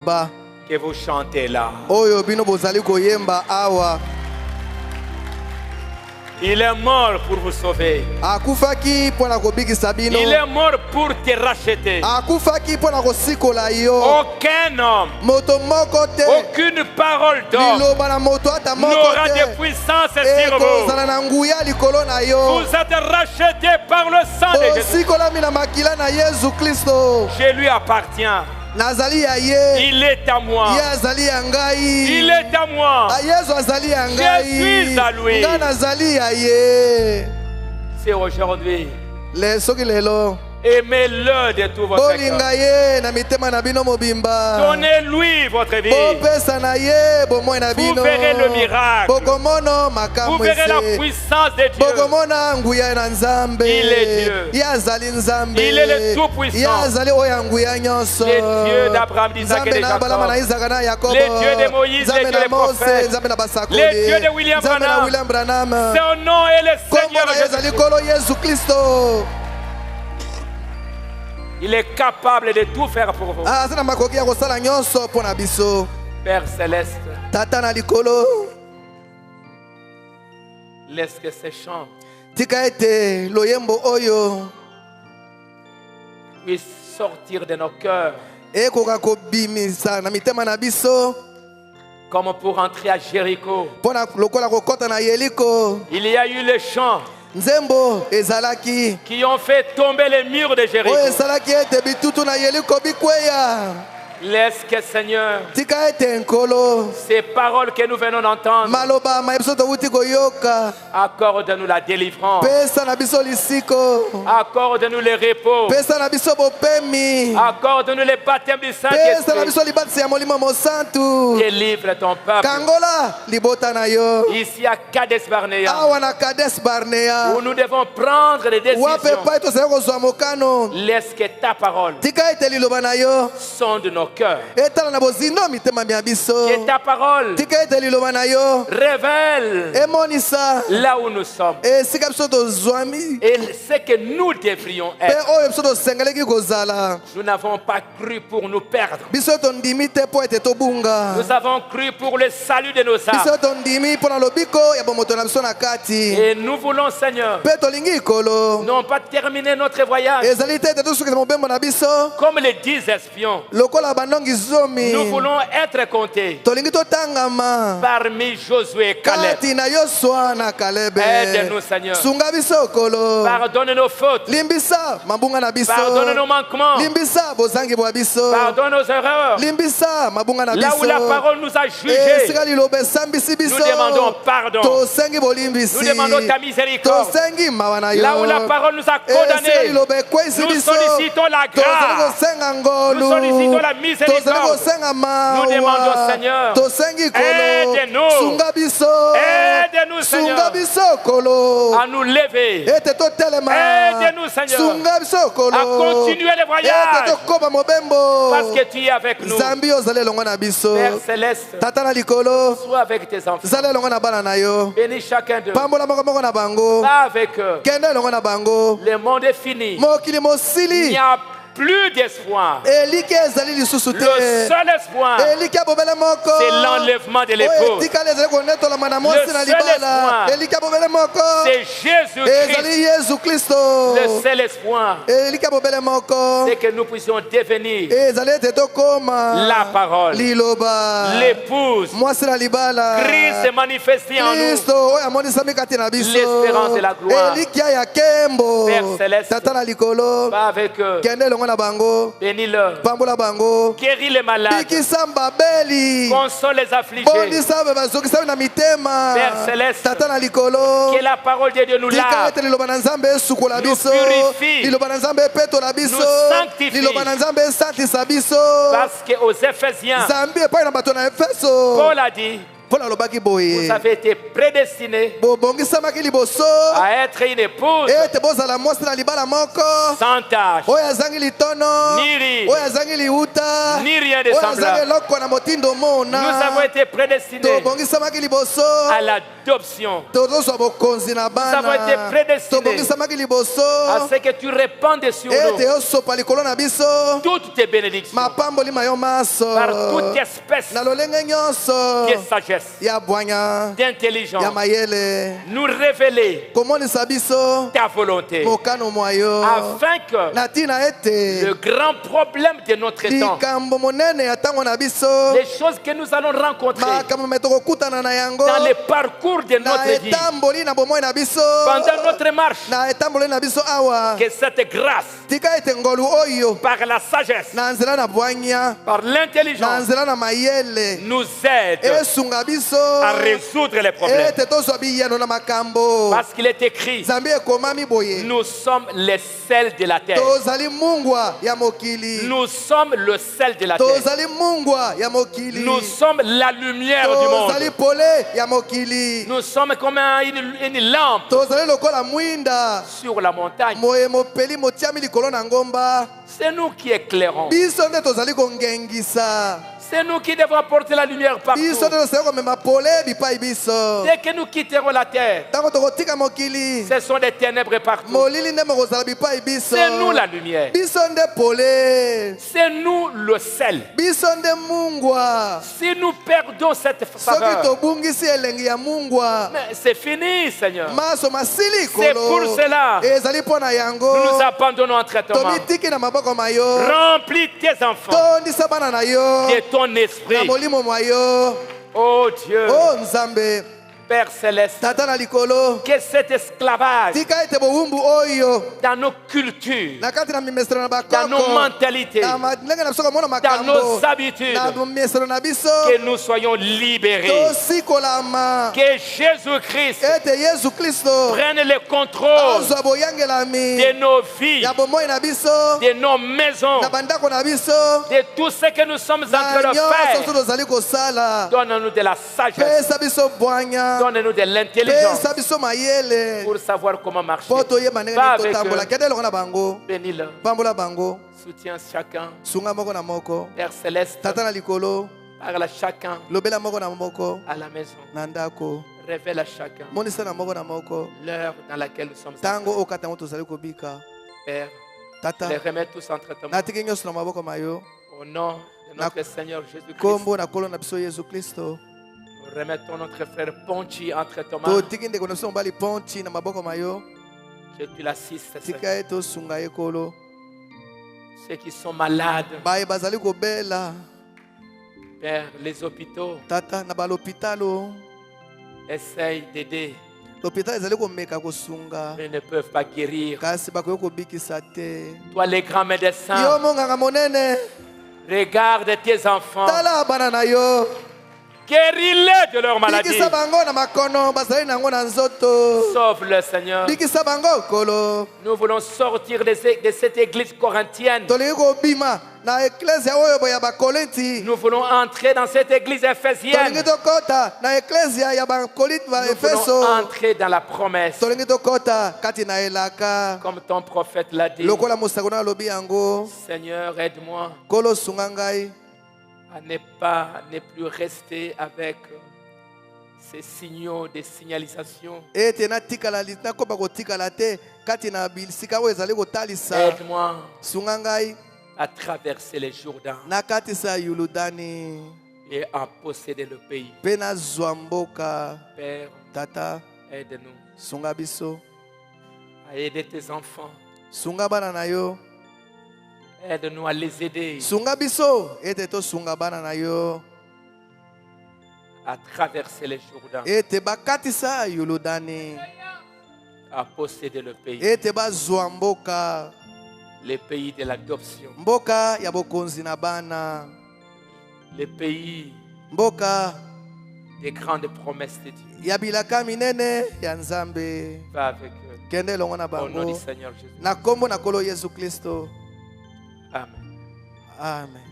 que vous chantez là. Il est mort pour vous sauver. Il est mort pour te racheter. Aucun homme, aucune parole d'homme n'aura de puissance sur vous. Vous êtes rachetés par le sang de Jésus. Je lui appartiens. Il est à moi. Il est à moi. Je suis à lui. C'est aujourd'hui. Aimez-le de tout votre cœur. Donnez-lui votre vie. Vous verrez le miracle. Vous verrez la puissance de Dieu. Il est Dieu. Il est le Tout-Puissant. Le Dieu d'Abraham, d'Isaac et de Jacob. Le Dieu de Moïse et de prophètes. Le Dieu de William Branham. Son nom est le Seigneur Jésus-Christ. Il est capable de tout faire pour vous. Père Céleste, laisse que ces chants puissent sortir de nos cœurs comme pour entrer à Jéricho. Il y a eu les chants qui ont fait tomber les murs de Jéricho. Laisse que Seigneur, ces paroles que nous venons d'entendre, accorde-nous la délivrance, accorde-nous le repos, accorde-nous le baptême du Saint-Esprit. Délivre ton peuple. Ici à Kades Barnea, où nous devons prendre des décisions. Laisse que ta parole sonde nos cœurs. Que ta parole révèle là où nous sommes et ce que nous devrions être. Nous n'avons pas cru pour nous perdre. Nous avons cru pour le salut de nos âmes. Et nous voulons, Seigneur, non pas terminer notre voyage comme les 10 espions. Nous voulons être comptés parmi Josué et Caleb. Aide-nous, Seigneur. Pardonne nos fautes. Pardonne nos manquements. Pardonne nos erreurs. Là où la parole nous a jugés, nous demandons pardon. Nous demandons ta miséricorde. Là où la parole nous a condamnés, nous sollicitons la grâce. Nous sollicitons la miséricorde. Nous demandons, Seigneur, aide-nous. Aide-nous, Seigneur, à nous lever. Aide-nous, Seigneur, à continuer le voyage, parce que tu es avec nous. Père Céleste, sois avec tes enfants. Bénis chacun d'eux. Va avec eux. Le monde est fini. Il n'y a plus d'espoir. Le seul espoir, c'est l'enlèvement de l'épouse. Le seul espoir, c'est Jésus-Christ. Le seul espoir, c'est que nous puissions devenir la parole, l'épouse. Christ est manifesté en nous, l'espérance et la gloire. Père Céleste, va avec eux. Bénis-le. Guéris les malades. Console les affligés. Père Céleste, que la parole de Dieu nous lave, nous purifie, nous sanctifie. Parce qu'aux Éphésiens, Paul a dit, Vous avez été prédestiné à être une épouse sans tâche, ni ride, ni rien de semblable. Nous avons été prédestinés à l'adoption. Nous avons été prédestinés à ce que tu répandes sur nous toutes tes bénédictions par toute espèce de sagesse, d'intelligence, nous révéler ta volonté afin que le grand problème de notre temps, les choses que nous allons rencontrer dans le parcours de notre vie, pendant notre marche, que cette grâce, par la sagesse, par l'intelligence, nous aide à résoudre les problèmes. Parce qu'il est écrit, nous sommes les sels de la terre. Nous sommes le sel de la terre. Nous sommes la lumière du monde. Nous sommes comme une lampe sur la montagne. C'est nous qui éclairons. C'est nous qui devons apporter la lumière partout. Dès que nous quitterons la terre, ce sont des ténèbres partout. C'est nous la lumière. C'est nous le sel. Si nous perdons cette faveur, c'est fini, Seigneur. C'est pour cela que nous nous abandonnons en traitement. Remplis tes enfants de ton esprit. Oh Dieu, Père Céleste, que cet esclavage dans nos cultures, dans nos mentalités, dans nos habitudes, que nous soyons libérés. Que Jésus-Christ prenne le contrôle de nos vies, de nos maisons, de tout ce que nous sommes en train de faire. Donne-nous de la sagesse. Donne-nous de l'intelligence pour savoir comment marcher. Va avec eux. Bénis-le. Soutiens chacun. Père Céleste, parle à chacun à la maison. Révèle à chacun l'heure dans laquelle nous sommes. Père, je les remets tous entre tes mains. Au nom de notre Seigneur Jésus-Christ. Nous remettons notre frère Ponchi entre tes mains. Que tu l'assistes, ceux qui sont malades. Père, les hôpitaux essayent d'aider, mais ne peuvent pas guérir. Toi, les grands médecins, regarde tes enfants. Guéris-les de leur maladie. Sauve-le, Seigneur. Nous voulons sortir de cette église corinthienne. Nous voulons entrer dans cette église éphésienne. Nous voulons entrer dans la promesse. Comme ton prophète l'a dit. Seigneur, aide-moi à ne plus rester avec ces signaux de signalisation. Aide-moi à traverser les Jourdains et à posséder le pays. Père, aide-nous à aider tes enfants. Aide-nous à les aider à traverser les Jourdains, à posséder le pays, les pays de l'adoption, les pays des grandes promesses de Dieu. Va avec eux. Au nom du Seigneur Jésus. Amen. Amen.